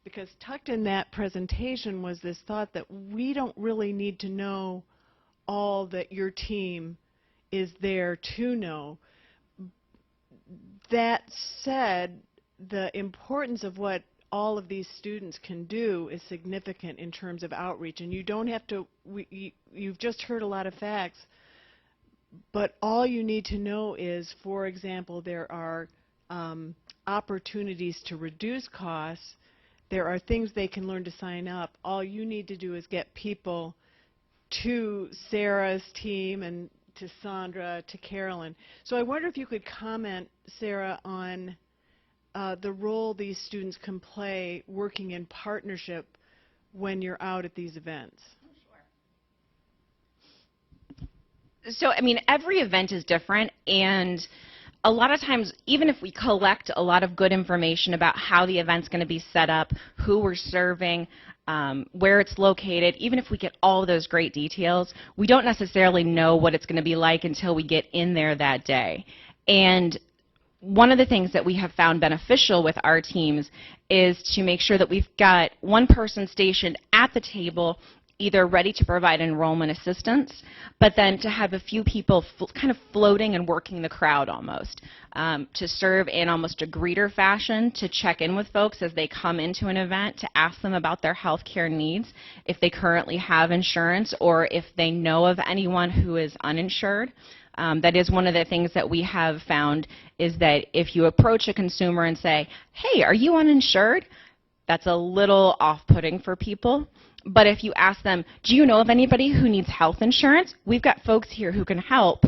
because tucked in that presentation was this thought that we don't really need to know all that your team is there to know. That said, the importance of what all of these students can do is significant in terms of outreach, and you don't have to, you've just heard a lot of facts, but all you need to know is, for example, there are opportunities to reduce costs. There are things they can learn to sign up. All you need to do is get people to Sarah's team and to Sandra, to Carolyn. So I wonder if you could comment, Sarah, on the role these students can play working in partnership when you're out at these events. So, I mean, every event is different, and a lot of times, even if we collect a lot of good information about how the event's going to be set up, who we're serving, where it's located, even if we get all of those great details, we don't necessarily know what it's going to be like until we get in there that day. And one of the things that we have found beneficial with our teams is to make sure that we've got one person stationed at the table, either ready to provide enrollment assistance, but then to have a few people kind of floating and working the crowd almost, to serve in almost a greeter fashion, to check in with folks as they come into an event, to ask them about their health care needs, if they currently have insurance or if they know of anyone who is uninsured. That is one of the things that we have found, is that if you approach a consumer and say, hey, are you uninsured? That's a little off-putting for people. But if you ask them, do you know of anybody who needs health insurance? We've got folks here who can help.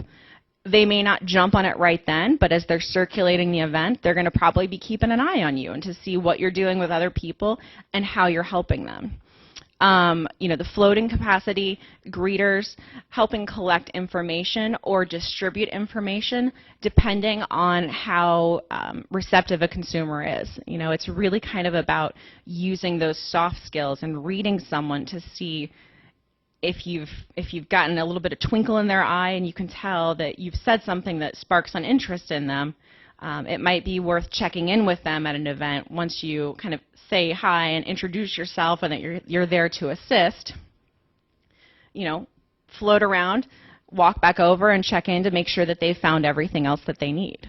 They may not jump on it right then, but as they're circulating the event, they're going to probably be keeping an eye on you and to see what you're doing with other people and how you're helping them. You know, the floating capacity, greeters, helping collect information or distribute information depending on how receptive a consumer is. You know, it's really kind of about using those soft skills and reading someone to see if you've gotten a little bit of twinkle in their eye and you can tell that you've said something that sparks an interest in them. It might be worth checking in with them at an event once you kind of say hi and introduce yourself and that you're there to assist. You know, float around, walk back over and check in to make sure that they've found everything else that they need.